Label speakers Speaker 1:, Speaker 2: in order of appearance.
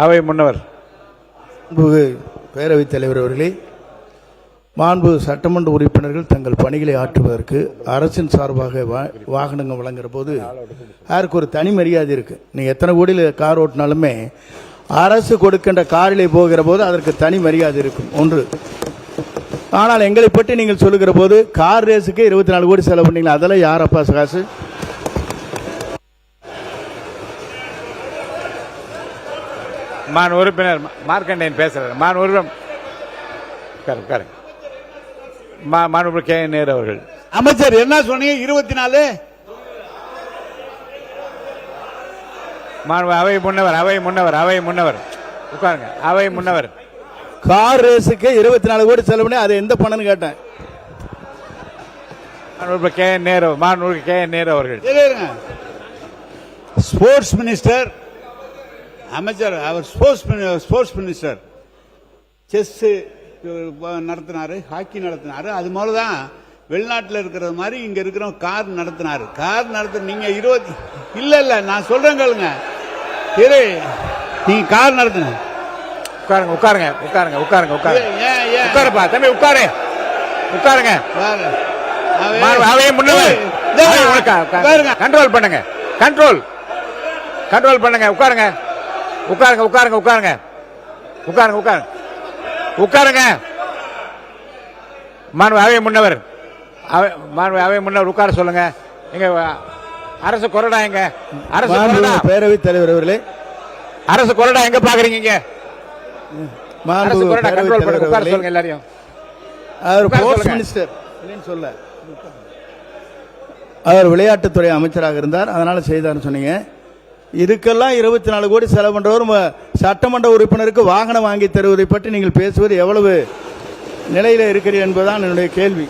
Speaker 1: அவை முன்னவர்.
Speaker 2: பேரவைத் தலைவர் அவர்களே, மாண்பு சட்டமன்ற உறுப்பினர்கள் தங்கள் பணிகளை ஆற்றுவதற்கு அரசின் சார்பாக வாகனங்கள் வழங்குற போது யாருக்கு ஒரு தனி மரியாதை இருக்கு. நீங்க எத்தனை கோடியில் கார் ஓட்டினாலுமே அரசு கொடுக்கின்ற காரிலே போகிற போது அதற்கு தனி மரியாதை இருக்கும் ஒன்று. ஆனால் எங்களை பற்றி நீங்கள் சொல்லுகிற போது கார் ரேஸுக்கு 24 கோடி செலவு பண்ணீங்களா? அதெல்லாம் யாரப்பா காசு?
Speaker 1: மான் உறுப்பினர் மார்க்கண்டேயன் பேசுறாரு. மான் உறுப்பினர் கே நேரு அவர்கள்.
Speaker 3: அமைச்சர் என்ன சொன்னீங்க? 24
Speaker 1: அவை முன்னவர், அவை முன்னவர், அவை முன்னவர் உட்காருங்க. அவை முன்னவர்.
Speaker 2: கார் ரேஸுக்கு 24 கோடி செலவு பண்ணி அது எந்த பணம்னு கேட்டேன்.
Speaker 1: கே நேரு, மாண்புமிகு கே நேரு அவர்கள்.
Speaker 3: ஸ்போர்ட்ஸ் மினிஸ்டர் அமைச்சர், அவர் ஸ்போர்ட்ஸ் மினிஸ்டர் செஸ் நடத்தினாரு, ஹாக்கி நடத்தினாரு. அது மாதிரிதான் வெளிநாட்டில் இருக்கிறது மாதிரி இங்க இருக்கிற கார் நடத்தினாரு. கார் நடத்த நீங்க 20 இல்ல நான் சொல்றேன் கேளுங்க. நீங்க கார் நடத்தின
Speaker 1: உட்காருங்க உட்காருங்க உட்காருங்க உட்காருங்க உட்காருங்க உட்காருப்பா தம்பி உட்காரு உட்காருங்க. அவையே முன்னவர். கண்ட்ரோல் பண்ணுங்க, கண்ட்ரோல் கண்ட்ரோல் பண்ணுங்க. உட்காருங்க உட்காருங்க உட்காருங்க உட்காருங்க உட்காருங்க உட்காருங்க உட்காருங்க. மாண்பு அவை முன்னவர், மாண்பு அவை முன்னவர் உட்கார சொல்லுங்க. எங்க அரசு கொறடா? எங்க அரசு கொறடா?
Speaker 2: பேரவைத் தலைவர் அவர்களே,
Speaker 1: அரசு கொறடா எங்க பாக்குறீங்க? அரசு கொறடா கண்ட்ரோல் பண்ணுங்க. உட்கார சொல்லுங்க எல்லாரையும்.
Speaker 2: ஸ்போர்ட்ஸ் மினிஸ்டர் சொல்ல அவர் விளையாட்டுத்துறை அமைச்சராக இருந்தார், அதனால செய்தார்னு சொன்னீங்க. இதுக்கெல்லாம் 24 கோடி செலவு பண்றவர் சட்டமன்ற உறுப்பினருக்கு வாகனம் வாங்கி தருவதை பற்றி நீங்கள் பேசுவது எவ்வளவு நிலையில இருக்கிறீர்கள் என்பதுதான் என்னுடைய கேள்வி.